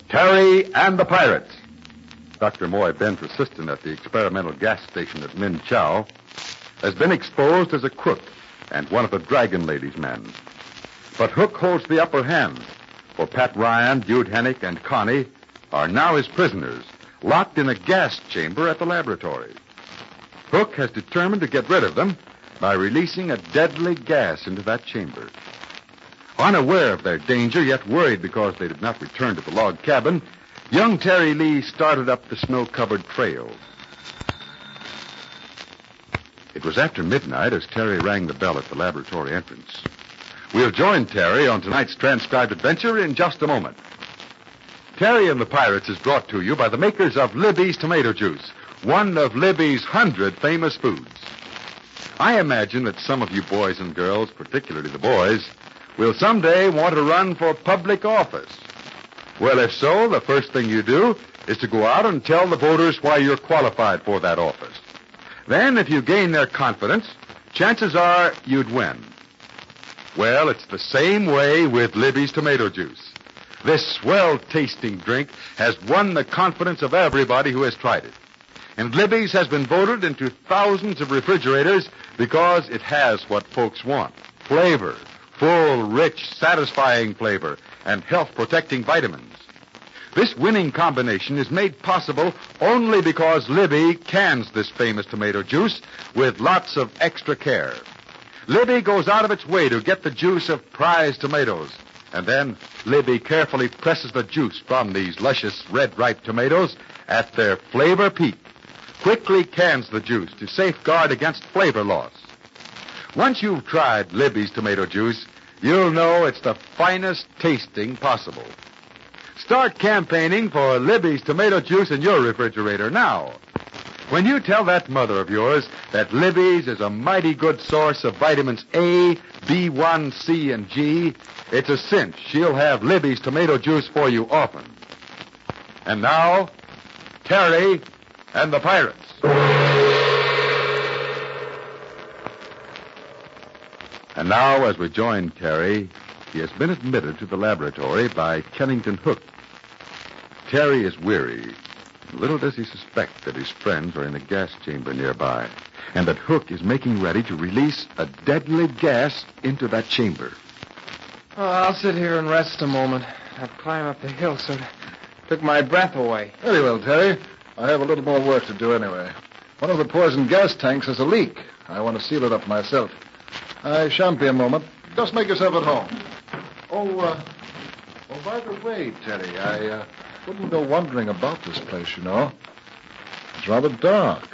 Terry and the Pirates. Dr. Moy, Ben's assistant at the experimental gas station at Min Chow, has been exposed as a crook and one of the Dragon Lady's men. But Hook holds the upper hand, for Pat Ryan, Jude Hennick, and Connie are now his prisoners, locked in a gas chamber at the laboratory. Hook has determined to get rid of them by releasing a deadly gas into that chamber. Unaware of their danger, yet worried because they did not return to the log cabin, young Terry Lee started up the snow-covered trail. It was after midnight as Terry rang the bell at the laboratory entrance. We'll join Terry on tonight's transcribed adventure in just a moment. Terry and the Pirates is brought to you by the makers of Libby's Tomato Juice, one of Libby's 100 famous foods. I imagine that some of you boys and girls, particularly the boys, will someday want to run for public office. Well, if so, the first thing you do is to go out and tell the voters why you're qualified for that office. Then, if you gain their confidence, chances are you'd win. Well, it's the same way with Libby's Tomato Juice. This swell-tasting drink has won the confidence of everybody who has tried it. And Libby's has been voted into thousands of refrigerators because it has what folks want. Flavor. Full, rich, satisfying flavor and health-protecting vitamins. This winning combination is made possible only because Libby cans this famous tomato juice with lots of extra care. Libby goes out of its way to get the juice of prized tomatoes, and then Libby carefully presses the juice from these luscious red-ripe tomatoes at their flavor peak, quickly cans the juice to safeguard against flavor loss. Once you've tried Libby's tomato juice, you'll know it's the finest tasting possible. Start campaigning for Libby's tomato juice in your refrigerator now. When you tell that mother of yours that Libby's is a mighty good source of vitamins A, B1, C, and G, it's a cinch she'll have Libby's tomato juice for you often. And now, Terry and the Pirates. And now, as we join Terry, he has been admitted to the laboratory by Kennington Hook. Terry is weary. Little does he suspect that his friends are in a gas chamber nearby, and that Hook is making ready to release a deadly gas into that chamber. Oh, I'll sit here and rest a moment. I've climbed up the hill, so it took my breath away. Very well, Terry. I have a little more work to do anyway. One of the poison gas tanks has a leak. I want to seal it up myself. I shan't be a moment. Just make yourself at home. Oh, by the way, Terry, I wouldn't go wandering about this place, you know. It's rather dark,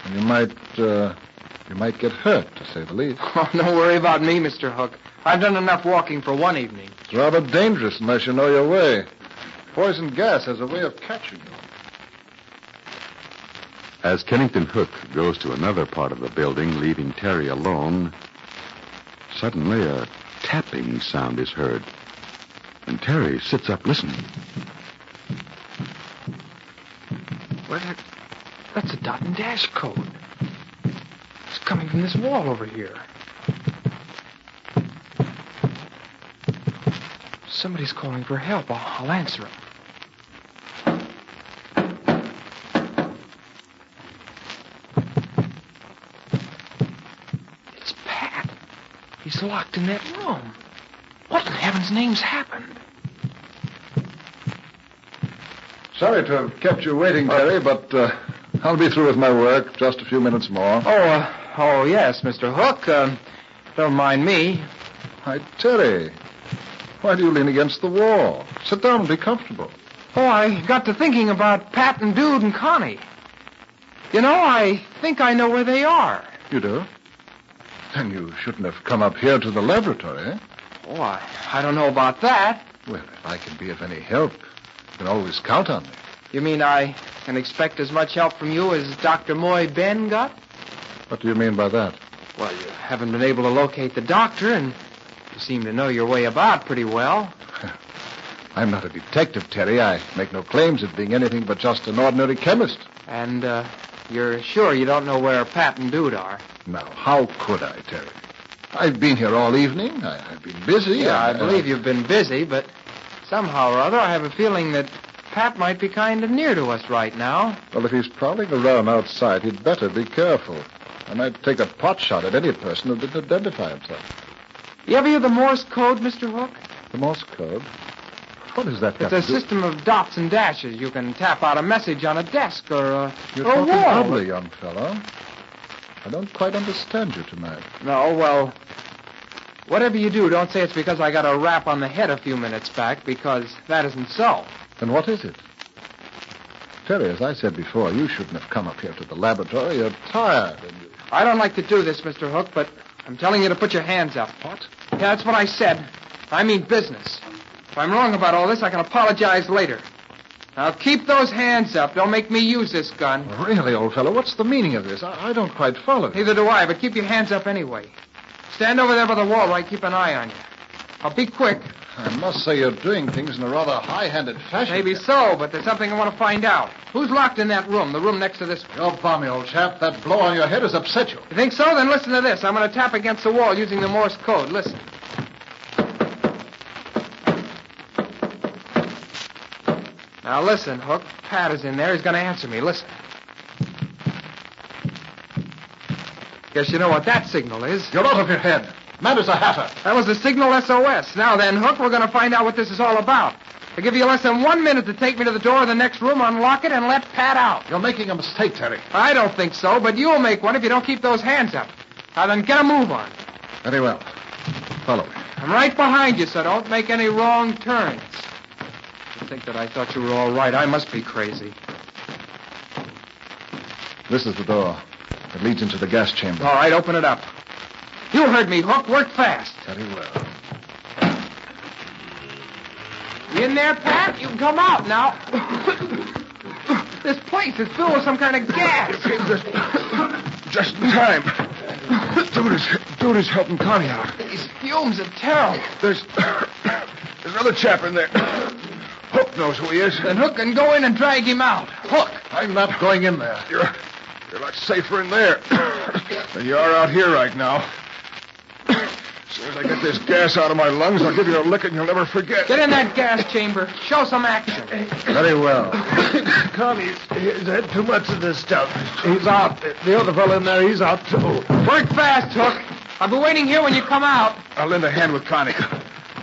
and you might get hurt, to say the least. Oh, don't worry about me, Mr. Hook. I've done enough walking for one evening. It's rather dangerous unless you know your way. Poison gas has a way of catching you. As Kennington Hook goes to another part of the building, leaving Terry alone, suddenly a tapping sound is heard, and Terry sits up listening. Well, that's a dot and dash code. It's coming from this wall over here. Somebody's calling for help. I'll answer him. It's Pat. He's locked in that room. What in heaven's name's happened? Sorry to have kept you waiting, Terry, but I'll be through with my work. Just a few minutes more. Oh, yes, Mr. Hook. Don't mind me. Hi, Terry. Why do you lean against the wall? Sit down and be comfortable. Oh, I got to thinking about Pat and Dude and Connie. You know, I think I know where they are. You do? Then you shouldn't have come up here to the laboratory, eh? Oh, I don't know about that. Well, if I can be of any help, you can always count on me. You mean I can expect as much help from you as Dr. Moy Ben got? What do you mean by that? Well, you haven't been able to locate the doctor, and you seem to know your way about pretty well. I'm not a detective, Terry. I make no claims of being anything but just an ordinary chemist. And you're sure you don't know where Pat and Dude are? Now, how could I, Terry? I've been here all evening. I've been busy. Yeah, I believe you've been busy, but somehow or other I have a feeling that Pat might be kind of near to us right now. Well, if he's prowling around outside, he'd better be careful. I might take a pot shot at any person who didn't identify himself. You ever hear the Morse code, Mr. Hook? The Morse code? What is that? It's a system of dots and dashes. You can tap out a message on a desk or a talking wall. Probably, young fellow. I don't quite understand you tonight. No, well, whatever you do, don't say it's because I got a rap on the head a few minutes back, because that isn't so. Then what is it? Terry, as I said before, you shouldn't have come up here to the laboratory. You're tired. I don't like to do this, Mr. Hook, but I'm telling you to put your hands up. What? Yeah, that's what I said. I mean business. If I'm wrong about all this, I can apologize later. Now, keep those hands up. Don't make me use this gun. Really, old fellow, what's the meaning of this? I don't quite follow. Neither do I, but keep your hands up anyway. Stand over there by the wall while I keep an eye on you. I'll be quick. I must say you're doing things in a rather high-handed fashion. Maybe so, but there's something I want to find out. Who's locked in that room, the room next to this one? You're balmy, old chap. That blow on your head has upset you. You think so? Then listen to this. I'm going to tap against the wall using the Morse code. Listen. Now listen, Hook. Pat is in there. He's going to answer me. Listen. Guess you know what that signal is. You're out of your head. Man is a hatter. That was the signal SOS. Now then, Hook, we're going to find out what this is all about. I'll give you less than 1 minute to take me to the door of the next room, unlock it, and let Pat out. You're making a mistake, Terry. I don't think so, but you'll make one if you don't keep those hands up. Now then, get a move on. Very well. Follow me. I'm right behind you, so don't make any wrong turns. You think that I thought you were all right. I must be crazy. This is the door. It leads into the gas chamber. All right, open it up. You heard me, Hook. Work fast. Very well. You in there, Pat? You can come out now. This place is filled with some kind of gas. Just in time. Dude is helping Connie out. These fumes are terrible. There's another chap in there. Hook knows who he is. Then Hook can go in and drag him out. Hook. I'm not going in there. You're a lot safer in there than you are out here right now. As soon as I get this gas out of my lungs, I'll give you a licking you'll never forget. Get in that gas chamber. Show some action. Very well. Connie's had too much of this stuff. He's out. The other fellow in there, he's out, too. Work fast, Hook. I'll be waiting here when you come out. I'll lend a hand with Connie.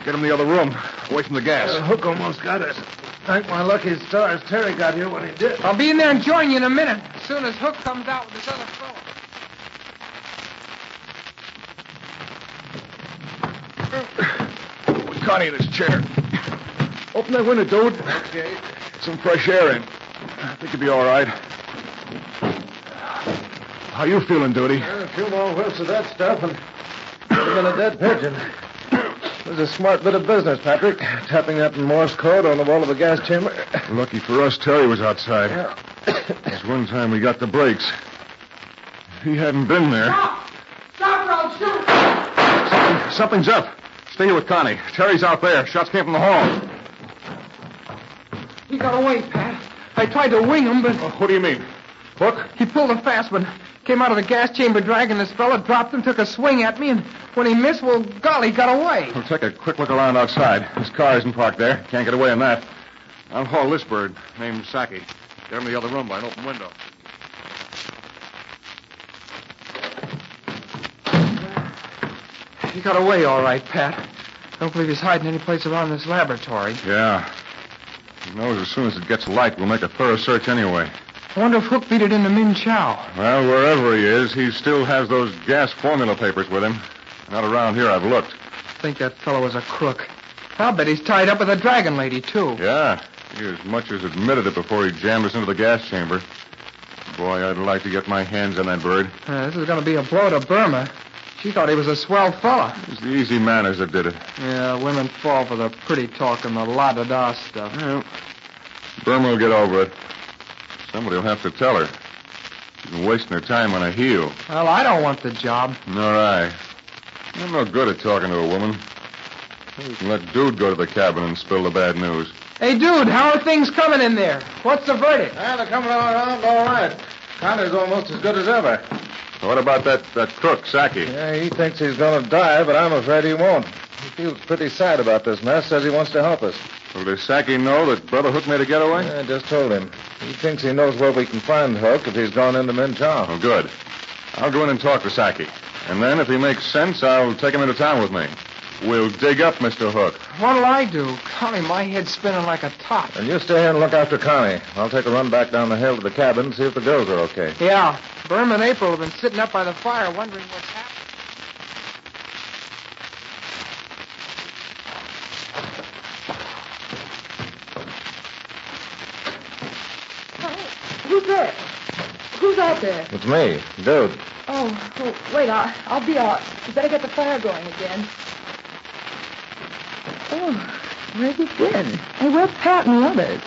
Get him the other room, away from the gas. Hook almost got us. Thank my lucky stars Terry got here when he did. I'll be in there and join you in a minute, as soon as Hook comes out with this other fellow. With Connie in his chair. Open that window, dude. Okay. Get some fresh air in. I think you'll be all right. How you feeling, Duty? A few more whiffs of that stuff and would have been a dead pigeon. It was a smart bit of business, Patrick. Tapping that Morse code on the wall of the gas chamber. Lucky for us, Terry was outside. Yeah. That's one time we got the brakes. If he hadn't been there... Stop! Stop or I'll shoot! Something's up. Stay here with Connie. Terry's out there. Shots came from the hall. He got away, Pat. I tried to wing him, but... What do you mean? Hook? He pulled a fast one. Came out of the gas chamber dragging this fella, dropped him, took a swing at me, and when he missed, well, golly, got away. We'll take a quick look around outside. His car isn't parked there. Can't get away in that. I'll haul this bird, named Saki. Get him to the other room by an open window. He got away all right, Pat. I don't believe he's hiding any place around this laboratory. Yeah. He knows as soon as it gets light, we'll make a thorough search anyway. I wonder if Hook beat it into Min Chow. Well, wherever he is, he still has those gas formula papers with him. Not around here, I've looked. I think that fellow was a crook. I'll bet he's tied up with a dragon lady, too. Yeah. He as much as admitted it before he jammed us into the gas chamber. Boy, I'd like to get my hands on that bird. This is going to be a blow to Burma. She thought he was a swell fella. It was the easy manners that did it. Yeah, women fall for the pretty talk and the la-da-da stuff. Well, Burma will get over it. Somebody will have to tell her. She's been wasting her time on a heel. Well, I don't want the job. Nor I. I'm no good at talking to a woman. You can let Dude go to the cabin and spill the bad news. Hey, Dude, how are things coming in there? What's the verdict? They're coming around all right. Connor's almost as good as ever. What about that crook, Saki? Yeah, he thinks he's going to die, but I'm afraid he won't. He feels pretty sad about this mess, says he wants to help us. Well, does Sackey know that Brother Hook made a getaway? I just told him. He thinks he knows where we can find Hook if he's gone into Minchow. Oh, good. I'll go in and talk to Sackey. And then, if he makes sense, I'll take him into town with me. We'll dig up Mr. Hook. What'll I do? Golly, my head's spinning like a top. And you stay here and look after Connie. I'll take a run back down the hill to the cabin and see if the girls are okay. Yeah. Burma and April have been sitting up by the fire wondering what's happening. Who's there? Who's out there? It's me, Dude. Oh, wait, I'll be out. You better get the fire going again. Oh, where's he been? Hey, where's Pat and the others?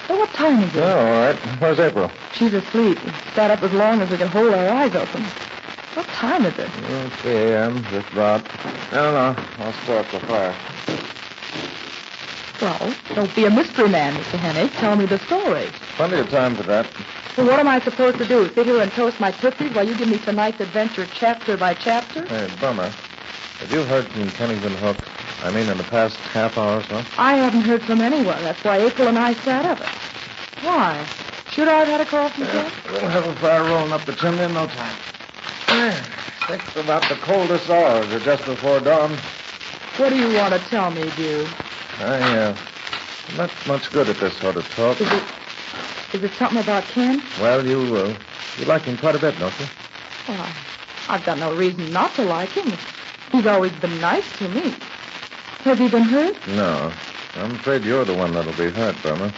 Oh, what time is it? Oh, all right. Where's April? She's asleep. Sat up as long as we can hold our eyes open. What time is it? 3 a.m., just about. No. I'll start the fire. Well, don't be a mystery man, Mr. Hennig. Tell me the story. Plenty of time for that. Well, what am I supposed to do? Sit here and toast my tootsies while you give me tonight's adventure chapter by chapter? Hey, Burma, have you heard from Kennington Hook? I mean, in the past half hour or so? I haven't heard from anyone. That's why April and I sat up it. Why? Should I have had a call from Ken? We'll have a fire rolling up the chimney in no time. It's about the coldest hours, or just before dawn. What do you want to tell me, Dude? I'm not much good at this sort of talk. Is it something about Ken? Well, you like him quite a bit, don't you? Well, I've got no reason not to like him. He's always been nice to me. Has he been hurt? No. I'm afraid you're the one that'll be hurt, Burma.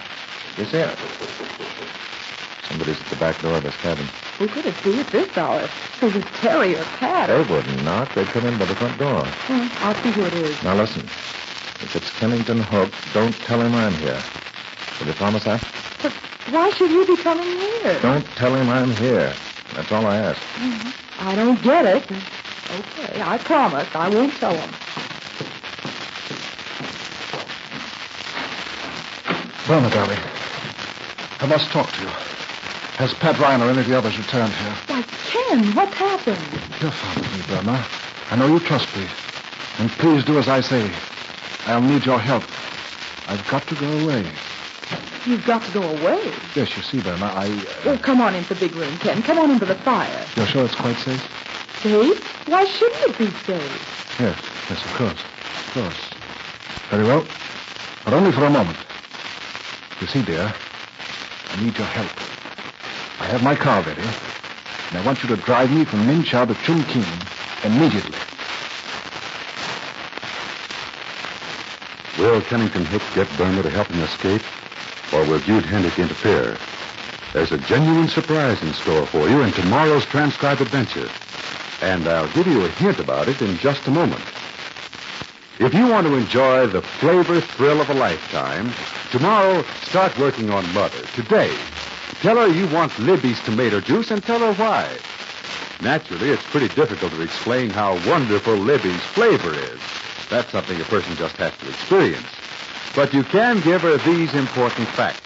You see, somebody's at the back door of this cabin. Who could it be at this hour? Is it Terry or Pat? They wouldn't knock. They'd come in by the front door. Well, I'll see who it is. Now, listen. If it's Kennington Hook, don't tell him I'm here. Will you promise that? But why should you be coming here? Don't tell him I'm here. That's all I ask. I don't get it. Okay, I promise. I won't tell him. Burma, darling. I must talk to you. Has Pat Ryan or any of the others returned here? Why, Ken, what's happened? You're fond of me, Burma. I know you trust me. And please do as I say. I'll need your help. I've got to go away. You've got to go away? Yes, you see, Burma, Well, come on into the big room, Ken. Come on into the fire. You're sure it's quite safe? Safe? Why shouldn't it be safe? Yes, of course. Of course. Very well. But only for a moment. You see, dear, I need your help. I have my car ready, and I want you to drive me from Minchow to Chungking immediately. Will Kennington Hook get Burma to help him escape, or will Jude Hennick interfere? There's a genuine surprise in store for you in tomorrow's transcribed adventure, and I'll give you a hint about it in just a moment. If you want to enjoy the flavor thrill of a lifetime, tomorrow start working on Mother. Today, tell her you want Libby's tomato juice and tell her why. Naturally, it's pretty difficult to explain how wonderful Libby's flavor is. That's something a person just has to experience. But you can give her these important facts.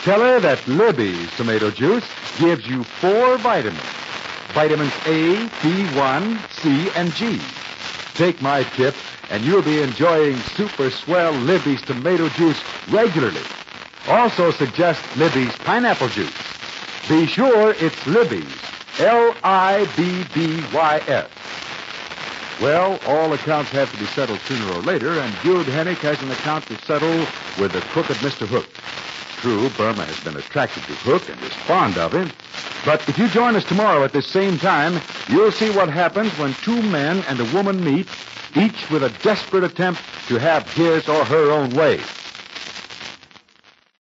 Tell her that Libby's tomato juice gives you 4 vitamins. Vitamins A, B1, C, and G. Take my tip, and you'll be enjoying super swell Libby's tomato juice regularly. Also suggest Libby's pineapple juice. Be sure it's Libby's. Libbys. Well, all accounts have to be settled sooner or later, and Jude Hennick has an account to settle with the crooked Mr. Hook. True, Burma has been attracted to Hook and is fond of him. But if you join us tomorrow at this same time, you'll see what happens when 2 men and a woman meet, each with a desperate attempt to have his or her own way.